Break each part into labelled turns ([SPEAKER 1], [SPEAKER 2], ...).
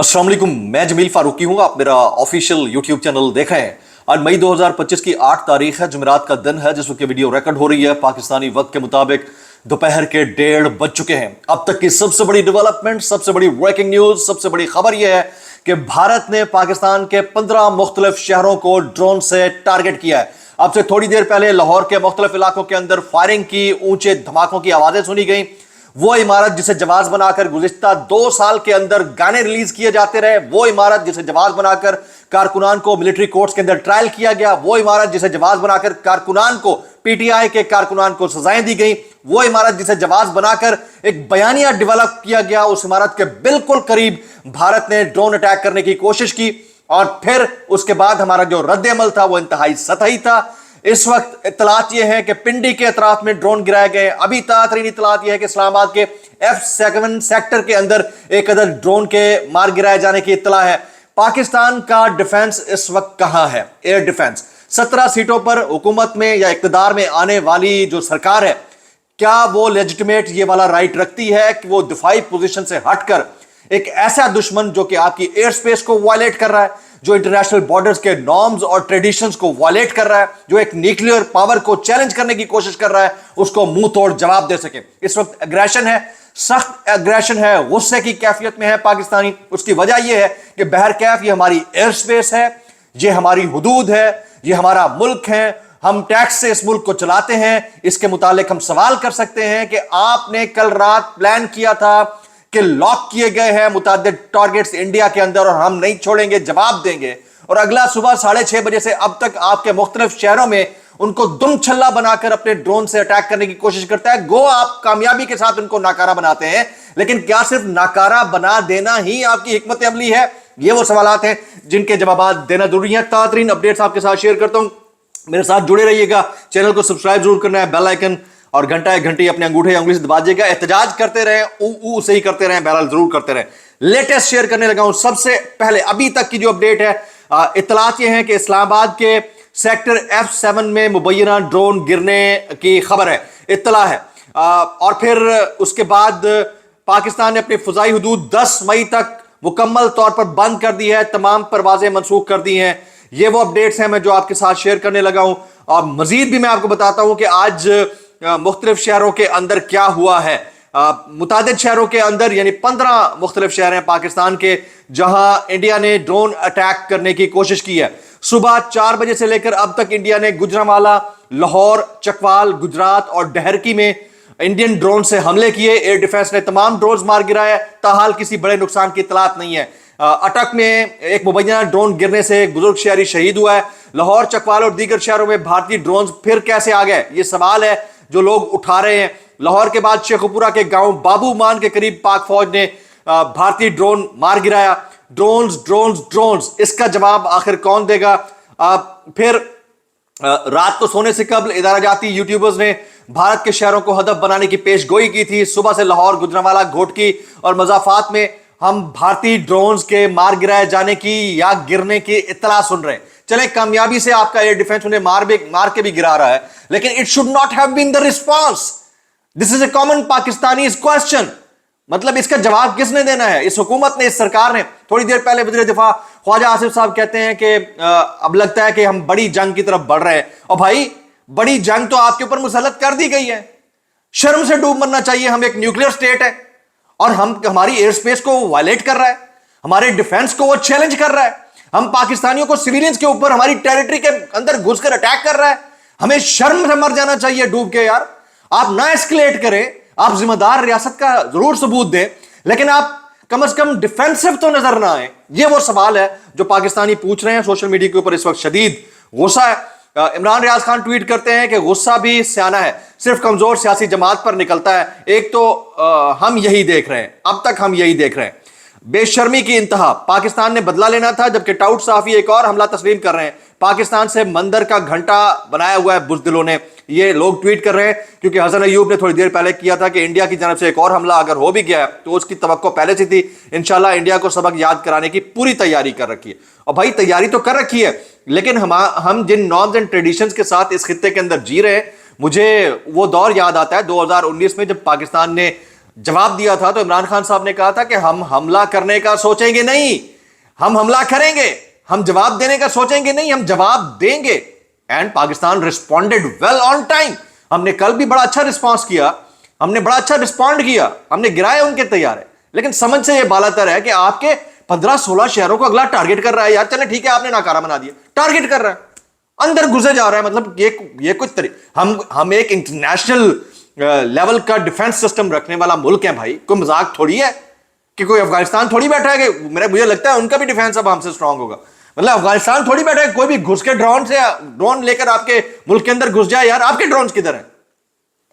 [SPEAKER 1] अस्सलाम वालेकुम, मैं जमील फारूकी हूँ। आप मेरा ऑफिशियल यूट्यूब चैनल देख रहे हैं। आज मई 2025 की 8 तारीख है, जुमेरात का दिन है, जिस वक्त वीडियो रिकॉर्ड हो रही है पाकिस्तानी वक्त के मुताबिक दोपहर के 1:30 बज चुके हैं। अब तक की सबसे बड़ी डेवलपमेंट, सबसे बड़ी ब्रेकिंग न्यूज, सबसे बड़ी खबर यह है कि भारत ने पाकिस्तान के 15 मुख्तलिफ शहरों को ड्रोन से टारगेट किया है। अब से थोड़ी देर पहले लाहौर के मुख्तलिफ इलाकों के अंदर फायरिंग की, ऊंचे धमाकों की आवाजें सुनी गई। वो इमारत जिसे जवाब बनाकर गुज़िश्ता 2 साल के अंदर गाने रिलीज किए जाते रहे, वो इमारत जिसे जवाब बनाकर कारकुनान को मिलिट्री कोर्ट्स के अंदर ट्रायल किया गया, वो इमारत जिसे जवाब बनाकर कारकुनान को, पीटीआई के कारकुनान को सजाएं दी गई, वो इमारत जिसे जवाब बनाकर एक बयानिया डेवलप किया गया, उस इमारत के बिल्कुल करीब भारत ने ड्रोन अटैक करने की कोशिश की। और फिर उसके बाद हमारा जो रद्द अमल था वो इंतहाई सतही था। इस वक्त इत्तलात यह है कि पिंडी के अतराफ में ड्रोन गिराए गए। अभी ताज़ा इत्तलात यह है कि इस्लामाबाद के F7 सेक्टर के अंदर एक अदद ड्रोन के मार गिराए जाने की इत्तला है। पाकिस्तान का डिफेंस इस वक्त कहां है? एयर डिफेंस 17 सीटों पर हुकूमत में या इक्तदार में आने वाली जो सरकार है, क्या वो लेजिटिमेट ये वाला राइट रखती है कि वो दिफाई पोजीशन से हटकर एक ऐसा दुश्मन जो कि आपकी एयर स्पेस को वायलेट कर रहा है, जो इंटरनेशनल बॉर्डर्स के नॉर्म्स और ट्रेडिशंस को वायलेट कर रहा है, जो एक न्यूक्लियर पावर को चैलेंज करने की कोशिश कर रहा है, उसको मुंह तोड़ जवाब दे सके। इस वक्त एग्रेशन है, सख्त एग्रेशन है, गुस्से की कैफियत में है पाकिस्तानी। उसकी वजह यह है कि बहरकैफ ये हमारी एयर स्पेस है, ये हमारी हुदूद है, ये हमारा मुल्क है, हम टैक्स से इस मुल्क को चलाते हैं। इसके मुतालिक हम सवाल कर सकते हैं कि आपने कल रात प्लान किया था कि लॉक किए गए हैं मुतअद्दिद टारगेट्स इंडिया के अंदर और हम नहीं छोड़ेंगे, जवाब देंगे। और अगला सुबह 6:30 बजे से अब तक आपके मुख्तलिफ शहरों में उनको दुम छल्ला बनाकर अपने ड्रोन से अटैक करने की कोशिश करता है। गो आप कामयाबी के साथ उनको नाकारा बनाते हैं, लेकिन क्या सिर्फ नाकारा बना देना ही आपकी हिकमत अमली है? ये वो सवालात हैं जिनके जवाब देना जरूरी है। ताज़ा अपडेट्स आपके साथ शेयर करता हूं, मेरे साथ जुड़े रहिएगा। चैनल को सब्सक्राइब जरूर करना है, बेल आइकन और घंटी अपने अंगूठे या उंगली से दबा दीजिएगा। एहतजाज करते रहें, ऊ से ही करते रहें, बहरहाल जरूर करते रहें। लेटेस्ट शेयर करने लगा हूं। सबसे पहले अभी तक की जो अपडेट है, इत्तलात ये है कि इस्लामाबाद के सेक्टर F7 में मुबैना ड्रोन गिरने की खबर है, इत्तला है। और फिर उसके बाद पाकिस्तान ने अपनी फजाई हुदूद 10 मई तक मुकम्मल तौर पर बंद कर दी है, तमाम परवाजें मनसूख कर दी हैं। ये वो अपडेट्स हैं मैं जो आपके साथ शेयर करने लगा हूं। और मजीद भी मैं आपको बताता हूं कि आज मुख्तलिफ शहरों के अंदर क्या हुआ है। मुतादिद शहरों के अंदर यानी 15 मुख्तलिफ शहर हैं पाकिस्तान के, जहां इंडिया ने ड्रोन अटैक करने की कोशिश की है। सुबह 4 बजे से लेकर अब तक इंडिया ने गुजरांवाला, लाहौर, चकवाल, गुजरात और डहरकी में इंडियन ड्रोन से हमले किए। एयर डिफेंस ने तमाम ड्रोन मार गिराए। ताहाल किसी बड़े नुकसान की इत्तलात नहीं है। अटक में एक मुबैना ड्रोन गिरने से एक बुजुर्ग शहरी शहीद हुआ है। लाहौर, चकवाल और दीगर शहरों में भारतीय ड्रोन फिर कैसे आ गए, ये सवाल है जो लोग उठा रहे हैं। लाहौर के बाद शेखुपुरा के गांव बाबू मान के करीब पाक फौज ने भारतीय ड्रोन मार गिराया। ड्रोन्स ड्रोन्स ड्रोन्स, इसका जवाब आखिर कौन देगा? फिर रात को सोने से कबल इदारा जाती यूट्यूबर्स ने भारत के शहरों को हदफ बनाने की पेशगोई की थी। सुबह से लाहौर, गुजरांवाला, घोटकी और मजाफात में हम भारतीय ड्रोन्स के मार गिराए जाने की या गिरने की इत्तला सुन रहे हैं। चले, कामयाबी से आपका एयर डिफेंस उन्हें मार के भी गिरा रहा है, लेकिन it should not have been the response. This is a common Pakistani question. मतलब इसका जवाब किसने देना है? इस हुकूमत ने, इस सरकार ने। थोड़ी देर पहले वज़ीर दिफा ख्वाजा आसिफ साहब कहते हैं कि अब लगता है कि हम बड़ी जंग की तरफ बढ़ रहे हैं। और भाई, बड़ी जंग तो आपके ऊपर मुसल्लत कर दी गई है। शर्म से डूब मरना चाहिए। हम एक न्यूक्लियर स्टेट है और हमारी एयर स्पेस को वायलेट कर रहा है, हमारे डिफेंस को वो चैलेंज कर रहा है। हम पाकिस्तानियों को, सिविलियंस के ऊपर हमारी टेरिटरी के अंदर घुसकर अटैक कर रहा है। हमें शर्म से मर जाना चाहिए डूब के। यार, आप ना एस्केलेट करें, आप जिम्मेदार रियासत का जरूर सबूत दें, लेकिन आप कम से कम डिफेंसिव तो नजर ना आए। ये वो सवाल है जो पाकिस्तानी पूछ रहे हैं। सोशल मीडिया के ऊपर इस वक्त शदीद गुस्सा है। इमरान रियाज खान ट्वीट करते हैं कि गुस्सा भी सियाना है, सिर्फ कमजोर सियासी जमात पर निकलता है। एक तो हम यही देख रहे हैं, अब तक हम यही देख रहे हैं। बेशर्मी की इंतहा। पाकिस्तान ने बदला लेना था, जबकि टाउट साफी एक और हमला तस्लीम कर रहे हैं। पाकिस्तान से मंदिर का घंटा बनाया हुआ है बुज़दिलों ने, ये लोग ट्वीट कर रहे हैं, क्योंकि हसन अयूब ने थोड़ी देर पहले किया था कि इंडिया की जानब से एक और हमला अगर हो भी गया है तो उसकी तवक्को पहले से थी। इंशाल्लाह इंडिया को सबक याद कराने की पूरी तैयारी कर रखी है। और भाई, तैयारी तो कर रखी है, लेकिन हम जिन नॉर्म्स एंड ट्रेडिशंस के साथ इस खित्ते के अंदर जी रहे हैं, मुझे वो दौर याद आता है 2019 में, जब पाकिस्तान ने जवाब दिया था तो इमरान खान साहब ने कहा था कि हम हमला करने का सोचेंगे नहीं, हम हमला करेंगे, हम जवाब देने का सोचेंगे नहीं, हम जवाब देंगे। And Pakistan responded well on time. हमने कल भी बड़ा अच्छा रिस्पॉन्स किया, हमने बड़ा अच्छा रिस्पॉन्ड किया, हमने गिराए उनके तैयारे। लेकिन समझ से यह बालातर है कि आपके 15-16 शहरों को अगला टारगेट कर रहा है। यार चले ठीक है, आपने नाकारा बना दिया, टारगेट कर रहा है, अंदर घुसे जा रहा है। मतलब ये कुछ हम एक इंटरनेशनल लेवल का डिफेंस सिस्टम रखने वाला मुल्क है भाई, कोई मजाक थोड़ी है कि कोई अफगानिस्तान थोड़ी बैठा है कि मुझे लगता है उनका भी डिफेंस अब हमसे स्ट्रांग होगा। मतलब अफगानिस्तान थोड़ी बैठा है, कोई भी घुस के ड्रोन लेकर आपके मुल्क के अंदर घुस जाए। यार आपके ड्रोन किधर हैं,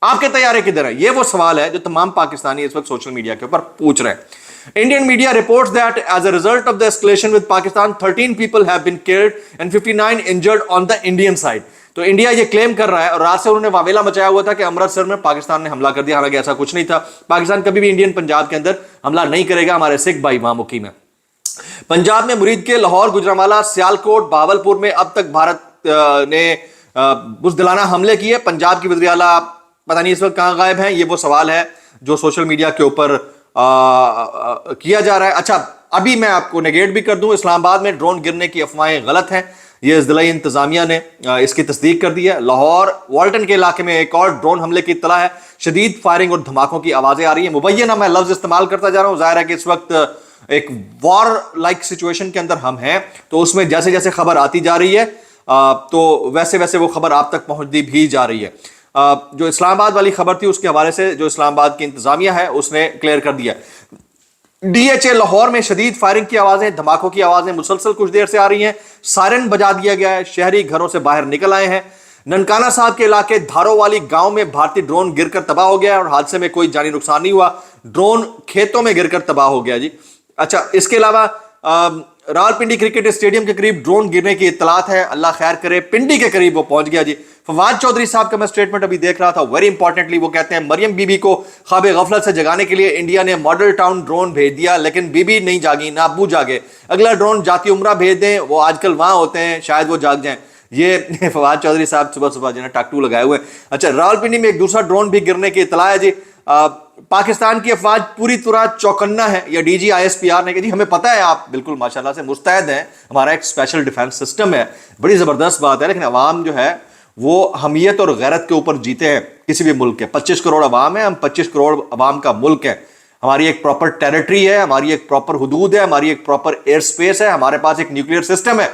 [SPEAKER 1] आपके तैयारे किधर हैं? ये वो सवाल है जो तमाम पाकिस्तानी इस वक्त सोशल मीडिया के ऊपर पूछ रहे हैं। Indian media reports that as a result of the escalation with Pakistan 13 people have been killed and 59 injured on the Indian side. तो इंडिया ये क्लेम कर रहा है, और रात से उन्होंने वावेला मचाया हुआ था कि अमृतसर में पाकिस्तान ने हमला कर दिया। हालांकि ऐसा कुछ नहीं था, पाकिस्तान कभी भी इंडियन पंजाब के अंदर हमला नहीं करेगा। हमारे सिख भाई वहां मुकीम है। पंजाब में मुरीद के लाहौर, गुजरांवाला, सियालकोट, भावलपुर में अब तक भारत ने बुज़दिलाना हमले किए। पंजाब की वज़ीर आला पता नहीं इस वक्त कहां गायब हैं, ये वो सवाल है जो सोशल मीडिया के ऊपर किया जा रहा है। अच्छा, अभी मैं आपको नेगेट भी कर दूं, इस्लामाबाद में ड्रोन गिरने की अफवाहें गलत हैं। ये ज़िला इंतजामिया ने इसकी तस्दीक कर दी है। लाहौर वाल्टन के इलाके में एक और ड्रोन हमले की इत्तला है। शदीद फायरिंग और धमाकों की आवाजें आ रही है। मुबैना मैं लफ्ज इस्तेमाल करता जा रहा हूं, जाहिर है कि इस वक्त एक वॉर लाइक सिचुएशन के अंदर हम हैं, तो उसमें जैसे जैसे खबर आती जा रही है तो वैसे वैसे वो खबर आप तक पहुंचती भी जा रही है। जो इस्लामाबाद वाली खबर थी उसके हवाले से जो इस्लामाबाद की इंतजामिया है उसने क्लियर कर दिया। डीएचए लाहौर में शदीद फायरिंग की आवाजें, धमाकों की आवाजें मुसलसल कुछ देर से आ रही हैं। सायरन बजा दिया गया है, शहरी घरों से बाहर निकल आए हैं। ननकाना साहब के इलाके धारोवाली गांव में भारतीय ड्रोन गिरकर तबाह हो गया और हादसे में कोई जानी नुकसान नहीं हुआ। ड्रोन खेतों में गिरकर तबाह हो गया जी। अच्छा, इसके अलावा रावलपिंडी क्रिकेट स्टेडियम के करीब ड्रोन गिरने की इत्तलात है, अल्लाह खैर करे। पिंडी के करीब वो पहुंच गया जी। फवाद चौधरी साहब का मैं स्टेटमेंट अभी देख रहा था, वेरी इंपॉर्टेंटली वो कहते हैं मरियम बीबी को ख्वाब गफलत से जगाने के लिए इंडिया ने मॉडल टाउन ड्रोन भेज दिया, लेकिन बीबी नहीं जागी, ना अब्बू जागे। अगला ड्रोन जाती उम्रा भेज दें, वो आजकल वहां होते हैं, शायद वो जाग जाएं। ये फवाद चौधरी साहब सुबह सुबह जो है टाकटू लगाए हुए। अच्छा, रावलपिंडी में एक दूसरा ड्रोन भी गिरने की इत्तला है जी। पाकिस्तान की अफवाज पूरी तरह चौकन्ना है, या डीजी ISPR ने कहा जी हमें पता है आप बिल्कुल माशाल्लाह से मुस्तैद हैं, हमारा एक स्पेशल डिफेंस सिस्टम है, बड़ी ज़बरदस्त बात है। लेकिन अवाम जो है वो हमीयत और गैरत के ऊपर जीते हैं किसी भी मुल्क के। 25 करोड़ अवाम है, हम 25 करोड़ अवाम का मुल्क है। हमारी एक प्रॉपर टेरिटरी है, हमारी एक प्रॉपर हुदूद है, हमारी एक प्रॉपर एयर स्पेस है, हमारे पास एक न्यूक्लियर सिस्टम है।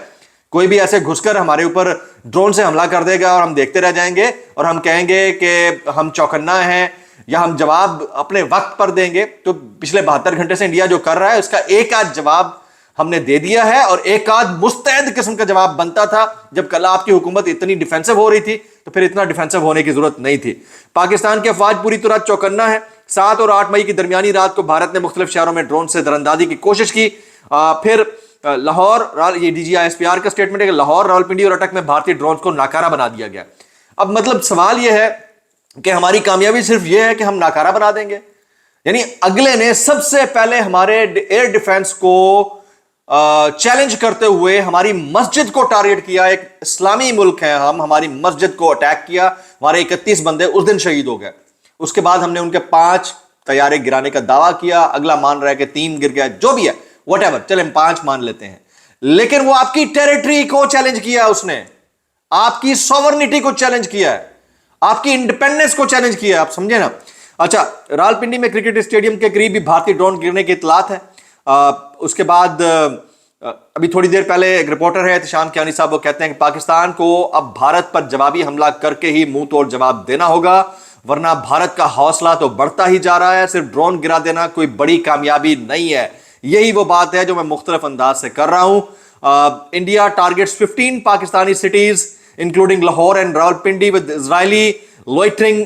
[SPEAKER 1] कोई भी ऐसे घुसकर हमारे ऊपर ड्रोन से हमला कर देगा और हम देखते रह जाएंगे और हम कहेंगे कि हम चौकन्ना हैं या हम जवाब अपने वक्त पर देंगे। तो पिछले 72 घंटे से इंडिया जो कर रहा है उसका एक आध जवाब हमने दे दिया है, और एक आध मुस्तैद किस्म का जवाब बनता था। जब कल आपकी हुकूमत इतनी डिफेंसिव हो रही थी तो फिर इतना डिफेंसिव होने की जरूरत नहीं थी। पाकिस्तान की अफवाज पूरी तरह चौकन्ना है। 7 और 8 मई की दरमियानी रात को भारत ने मुख्तलिफ शहरों में ड्रोन से दरअंदाजी की कोशिश की। फिर लाहौर, ये डीजी ISPR का स्टेटमेंट है कि लाहौर, रावलपिंडी और अटक में भारतीय ड्रोन को नाकारा बना दिया गया। अब मतलब सवाल यह है कि हमारी कामयाबी सिर्फ यह है कि हम नाकारा बना देंगे, यानी अगले ने सबसे पहले हमारे एयर डिफेंस को चैलेंज करते हुए हमारी मस्जिद को टारगेट किया। एक इस्लामी मुल्क है हम, हमारी मस्जिद को अटैक किया, हमारे 31 बंदे उस दिन शहीद हो गए। उसके बाद हमने उनके 5 तैयारे गिराने का दावा किया, अगला मान रहा है कि 3 गिर गया, जो भी है व्हाटएवर, चले हम 5 मान लेते हैं। लेकिन वो आपकी टेरिटरी को चैलेंज किया, उसने आपकी सॉवरनिटी को चैलेंज किया है, आपकी इंडिपेंडेंस को चैलेंज किया है, आप समझे ना। अच्छा, रावलपिंडी में क्रिकेट स्टेडियम के करीब भी भारतीय ड्रोन गिरने की इत्तलात है। उसके बाद अभी थोड़ी देर पहले एक रिपोर्टर है एहतिशाम कियानी साहब, वो कहते हैं कि पाकिस्तान को अब भारत पर जवाबी हमला करके ही मुंह तोड़ जवाब देना होगा, वरना भारत का हौसला तो बढ़ता ही जा रहा है। सिर्फ ड्रोन गिरा देना कोई बड़ी कामयाबी नहीं है। यही वो बात है जो मैं मुख्तलिफ अंदाज से कर रहा हूं। India targets 15 Pakistani cities including Lahore and Rawalpindi with Israeli loitering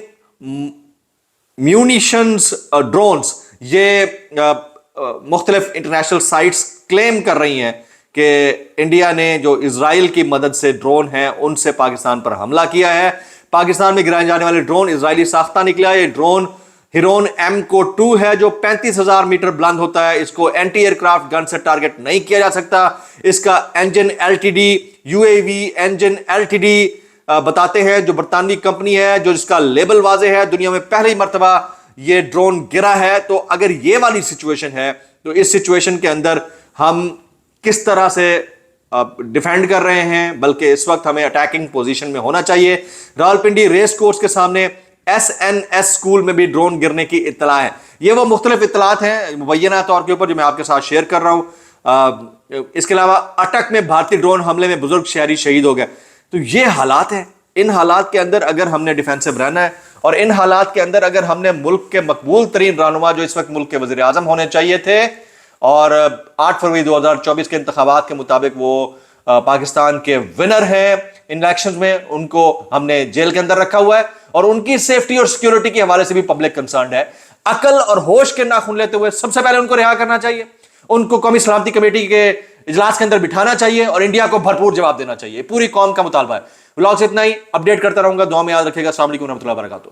[SPEAKER 1] munitions drones. ये मुख्तलिफ इंटरनेशनल साइट्स क्लेम कर रही हैं कि इंडिया ने जो इजराइल की मदद से ड्रोन हैं उनसे पाकिस्तान पर हमला किया है। पाकिस्तान में गिराए जाने वाले ड्रोन इजरायली साख्ता निकला। ये ड्रोन हिरोन MCO-2 है जो 35,000 मीटर बुलंद होता है। इसको एंटी एयरक्राफ्ट गन से टारगेट नहीं किया जा सकता। इसका engine LTD UAV engine LTD बताते हैं, जो बरतानवी कंपनी है, जो जिसका लेबल वाजे है, दुनिया में पहली मर्तबा یہ ڈرون گرا ہے. تو اگر یہ والی سچویشن ہے تو اس سچویشن کے اندر ہم کس طرح سے ڈیفینڈ کر رہے ہیں, بلکہ اس وقت ہمیں اٹیکنگ پوزیشن میں ہونا چاہیے. راولپنڈی ریس کورس کے سامنے SNS اسکول میں بھی ڈرون گرنے کی اطلاع ہے. یہ وہ مختلف اطلاعات ہیں مبینہ طور کے اوپر جو میں آپ کے ساتھ شیئر کر رہا ہوں. اس کے علاوہ اٹک میں بھارتی ڈرون حملے میں بزرگ شہری شہید ہو گئے. تو یہ حالات ہیں. ان حالات کے اندر اگر ہم نے ڈیفینسو رہنا ہے, اور ان حالات کے اندر اگر ہم نے ملک کے مقبول ترین رہنما جو اس وقت ملک کے وزیر اعظم ہونے چاہیے تھے, اور 8 فروری 2024 کے انتخابات کے مطابق وہ پاکستان کے ونر ہیں ان الیکشنز میں, ان کو ہم نے جیل کے اندر رکھا ہوا ہے اور ان کی سیفٹی اور سیکیورٹی کے حوالے سے بھی پبلک کنسرنڈ ہے. عقل اور ہوش کے ناخن لیتے ہوئے سب سے پہلے ان کو رہا کرنا چاہیے, ان کو قومی سلامتی کمیٹی کے اجلاس کے اندر بٹھانا چاہیے اور انڈیا کو بھرپور جواب دینا چاہیے. پوری قوم کا مطالبہ ہے. ولاگ سے اتنا ہی, اپڈیٹ کرتا رہوں گا. دعا میں یاد رکھے گا. السلام علیکم ورحمۃ اللہ وبرکاتہ.